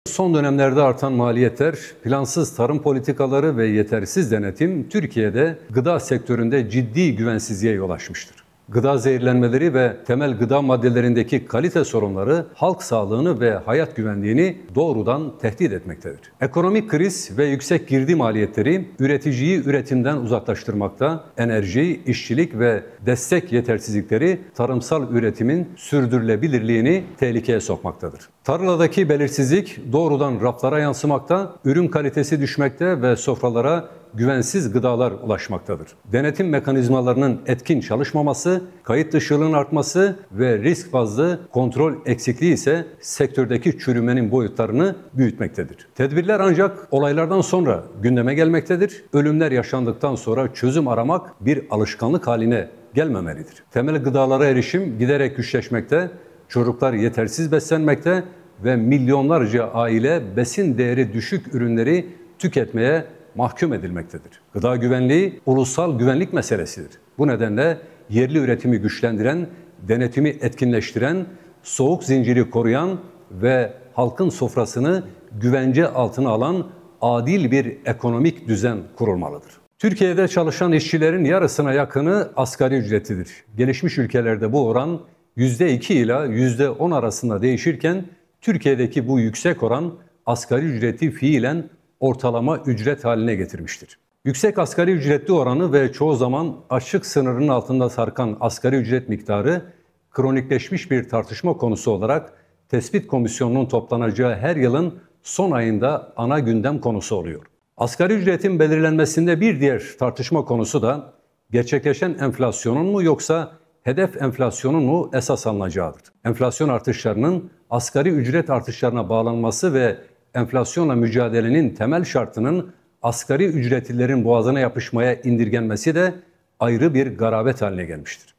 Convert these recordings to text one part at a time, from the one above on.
Son dönemlerde artan maliyetler, plansız tarım politikaları ve yetersiz denetim Türkiye'de gıda sektöründe ciddi güvensizliğe yol açmıştır. Gıda zehirlenmeleri ve temel gıda maddelerindeki kalite sorunları halk sağlığını ve hayat güvenliğini doğrudan tehdit etmektedir. Ekonomik kriz ve yüksek girdi maliyetleri üreticiyi üretimden uzaklaştırmakta, enerji, işçilik ve destek yetersizlikleri tarımsal üretimin sürdürülebilirliğini tehlikeye sokmaktadır. Tarladaki belirsizlik doğrudan raflara yansımakta, ürün kalitesi düşmekte ve sofralara güvensiz gıdalar ulaşmaktadır. Denetim mekanizmalarının etkin çalışmaması, kayıt dışılığın artması ve risk bazlı kontrol eksikliği ise sektördeki çürümenin boyutlarını büyütmektedir. Tedbirler ancak olaylardan sonra gündeme gelmektedir. Ölümler yaşandıktan sonra çözüm aramak bir alışkanlık haline gelmemelidir. Temel gıdalara erişim giderek güçleşmekte, çocuklar yetersiz beslenmekte ve milyonlarca aile besin değeri düşük ürünleri tüketmeye mahkum edilmektedir. Gıda güvenliği ulusal güvenlik meselesidir. Bu nedenle yerli üretimi güçlendiren, denetimi etkinleştiren, soğuk zinciri koruyan ve halkın sofrasını güvence altına alan adil bir ekonomik düzen kurulmalıdır. Türkiye'de çalışan işçilerin yarısına yakını asgari ücretlidir. Gelişmiş ülkelerde bu oran %2 ila %10 arasında değişirken Türkiye'deki bu yüksek oran asgari ücreti fiilen ortalama ücret haline getirmiştir. Yüksek asgari ücretli oranı ve çoğu zaman açlık sınırının altında sarkan asgari ücret miktarı kronikleşmiş bir tartışma konusu olarak Tespit Komisyonu'nun toplanacağı her yılın son ayında ana gündem konusu oluyor. Asgari ücretin belirlenmesinde bir diğer tartışma konusu da gerçekleşen enflasyonun mu yoksa hedef enflasyonun mu esas alınacağıdır. Enflasyon artışlarının asgari ücret artışlarına bağlanması ve enflasyonla mücadelenin temel şartının asgari ücretlilerin boğazına yapışmaya indirgenmesi de ayrı bir garabet haline gelmiştir.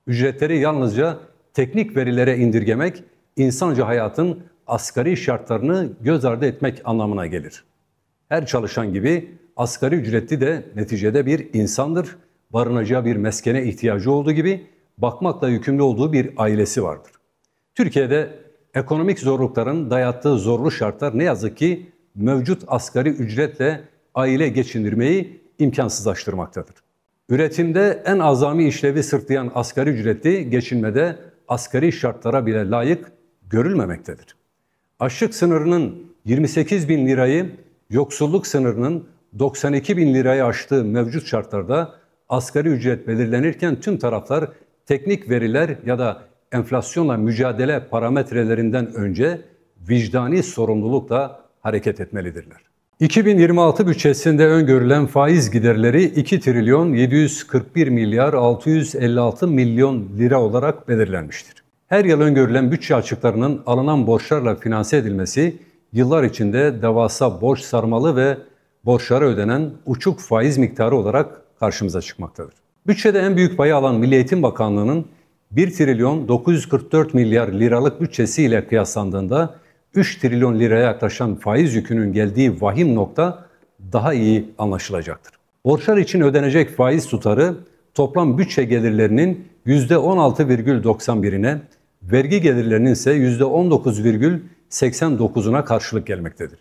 Ücretleri yalnızca teknik verilere indirgemek, insanca hayatın asgari şartlarını göz ardı etmek anlamına gelir. Her çalışan gibi asgari ücretli de neticede bir insandır, barınacağı bir meskene ihtiyacı olduğu gibi bakmakla yükümlü olduğu bir ailesi vardır. Türkiye'de ekonomik zorlukların dayattığı zorlu şartlar ne yazık ki mevcut asgari ücretle aile geçindirmeyi imkansızlaştırmaktadır. Üretimde en azami işlevi sırtlayan asgari ücretli geçinmede asgari şartlara bile layık görülmemektedir. Açlık sınırının 28 bin lirayı, yoksulluk sınırının 92 bin lirayı aştığı mevcut şartlarda asgari ücret belirlenirken tüm taraflar teknik veriler ya da enflasyonla mücadele parametrelerinden önce vicdani sorumlulukla hareket etmelidirler. 2026 bütçesinde öngörülen faiz giderleri 2 trilyon 741 milyar 656 milyon lira olarak belirlenmiştir. Her yıl öngörülen bütçe açıklarının alınan borçlarla finanse edilmesi yıllar içinde devasa borç sarmalı ve borçlara ödenen uçuk faiz miktarı olarak karşımıza çıkmaktadır. Bütçede en büyük payı alan Milli Eğitim Bakanlığı'nın 1 trilyon 944 milyar liralık bütçesiyle kıyaslandığında 3 trilyon liraya yaklaşan faiz yükünün geldiği vahim nokta daha iyi anlaşılacaktır. Borçlar için ödenecek faiz tutarı toplam bütçe gelirlerinin %16,91'ine, vergi gelirlerinin ise %19,89'una karşılık gelmektedir.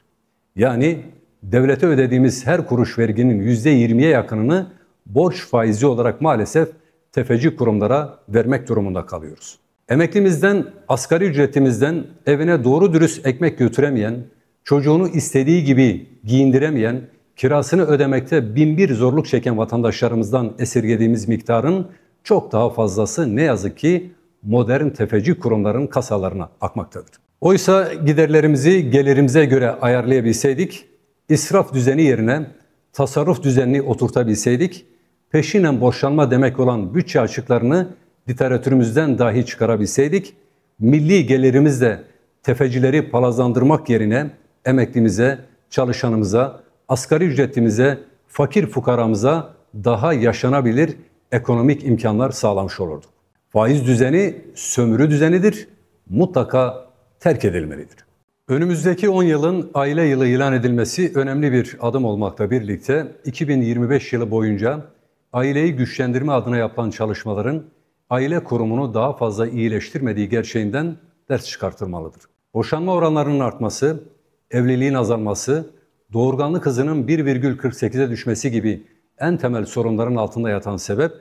Yani devlete ödediğimiz her kuruş verginin %20'ye yakınını borç faizi olarak maalesef tefeci kurumlara vermek durumunda kalıyoruz. Emeklimizden, asgari ücretimizden evine doğru dürüst ekmek götüremeyen, çocuğunu istediği gibi giyindiremeyen, kirasını ödemekte binbir zorluk çeken vatandaşlarımızdan esirgediğimiz miktarın çok daha fazlası ne yazık ki modern tefeci kurumların kasalarına akmaktadır. Oysa giderlerimizi gelirimize göre ayarlayabilseydik, israf düzeni yerine tasarruf düzenini oturtabilseydik, peşinen borçlanma demek olan bütçe açıklarını literatürümüzden dahi çıkarabilseydik, milli gelirimizle tefecileri palazlandırmak yerine emeklimize, çalışanımıza, asgari ücretlimize, fakir fukaramıza daha yaşanabilir ekonomik imkanlar sağlamış olurduk. Faiz düzeni sömürü düzenidir, mutlaka terk edilmelidir. Önümüzdeki 10 yılın aile yılı ilan edilmesi önemli bir adım olmakla birlikte 2025 yılı boyunca aileyi güçlendirme adına yapılan çalışmaların aile kurumunu daha fazla iyileştirmediği gerçeğinden ders çıkartılmalıdır. Boşanma oranlarının artması, evliliğin azalması, doğurganlık hızının 1,48'e düşmesi gibi en temel sorunların altında yatan sebep,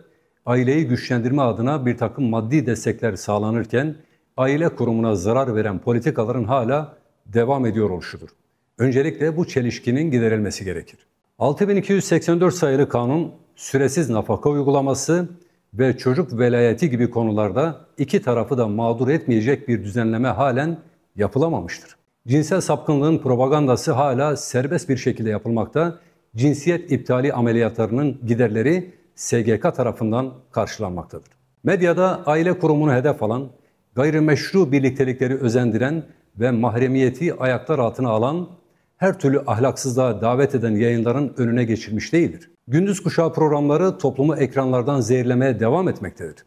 aileyi güçlendirme adına bir takım maddi destekler sağlanırken, aile kurumuna zarar veren politikaların hala devam ediyor oluşudur. Öncelikle bu çelişkinin giderilmesi gerekir. 6284 sayılı kanun, süresiz nafaka uygulaması ve çocuk velayeti gibi konularda iki tarafı da mağdur etmeyecek bir düzenleme halen yapılamamıştır. Cinsel sapkınlığın propagandası hala serbest bir şekilde yapılmakta, cinsiyet iptali ameliyatlarının giderleri SGK tarafından karşılanmaktadır. Medyada aile kurumunu hedef alan, gayrimeşru birliktelikleri özendiren ve mahremiyeti ayaklar altına alan, her türlü ahlaksızlığa davet eden yayınların önüne geçilmiş değildir. Gündüz kuşağı programları toplumu ekranlardan zehirlemeye devam etmektedir.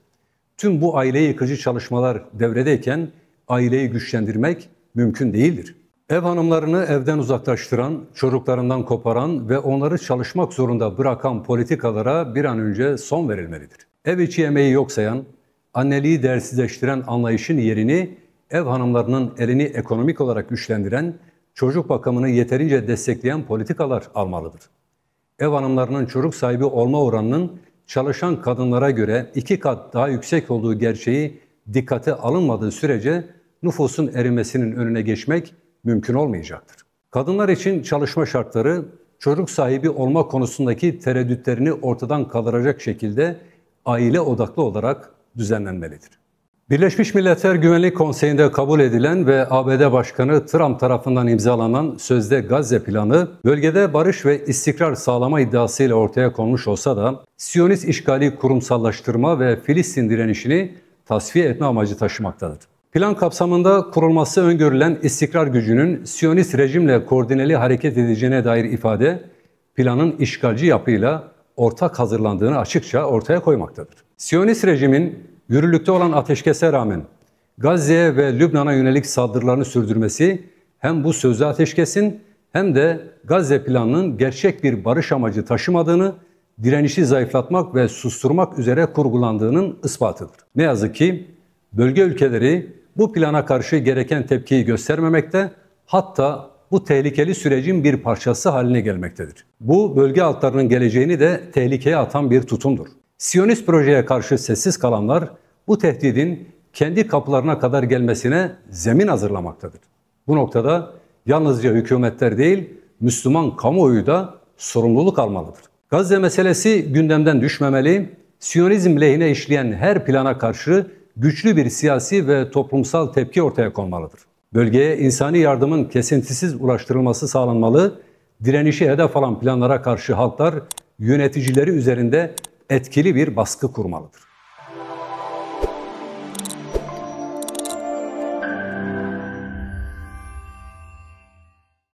Tüm bu aile yıkıcı çalışmalar devredeyken aileyi güçlendirmek mümkün değildir. Ev hanımlarını evden uzaklaştıran, çocuklarından koparan ve onları çalışmak zorunda bırakan politikalara bir an önce son verilmelidir. Ev içi emeği yok sayan, anneliği değersizleştiren anlayışın yerini ev hanımlarının elini ekonomik olarak güçlendiren, çocuk bakımını yeterince destekleyen politikalar almalıdır. Ev hanımlarının çocuk sahibi olma oranının çalışan kadınlara göre 2 kat daha yüksek olduğu gerçeği dikkate alınmadığı sürece nüfusun erimesinin önüne geçmek mümkün olmayacaktır. Kadınlar için çalışma şartları çocuk sahibi olma konusundaki tereddütlerini ortadan kaldıracak şekilde aile odaklı olarak düzenlenmelidir. Birleşmiş Milletler Güvenlik Konseyi'nde kabul edilen ve ABD Başkanı Trump tarafından imzalanan sözde Gazze planı, bölgede barış ve istikrar sağlama iddiasıyla ortaya konmuş olsa da, Siyonist işgali kurumsallaştırma ve Filistin direnişini tasfiye etme amacı taşımaktadır. Plan kapsamında kurulması öngörülen istikrar gücünün Siyonist rejimle koordineli hareket edeceğine dair ifade, planın işgalci yapıyla ortak hazırlandığını açıkça ortaya koymaktadır. Siyonist rejimin yürürlükte olan ateşkese rağmen Gazze'ye ve Lübnan'a yönelik saldırılarını sürdürmesi hem bu sözlü ateşkesin hem de Gazze planının gerçek bir barış amacı taşımadığını, direnişi zayıflatmak ve susturmak üzere kurgulandığının ispatıdır. Ne yazık ki bölge ülkeleri bu plana karşı gereken tepkiyi göstermemekte, hatta bu tehlikeli sürecin bir parçası haline gelmektedir. Bu bölge halklarının geleceğini de tehlikeye atan bir tutumdur. Siyonist projeye karşı sessiz kalanlar bu tehdidin kendi kapılarına kadar gelmesine zemin hazırlamaktadır. Bu noktada yalnızca hükümetler değil, Müslüman kamuoyu da sorumluluk almalıdır. Gazze meselesi gündemden düşmemeli, Siyonizm lehine işleyen her plana karşı güçlü bir siyasi ve toplumsal tepki ortaya konmalıdır. Bölgeye insani yardımın kesintisiz ulaştırılması sağlanmalı, direnişi hedef alan planlara karşı halklar yöneticileri üzerinde etkili bir baskı kurmalıdır.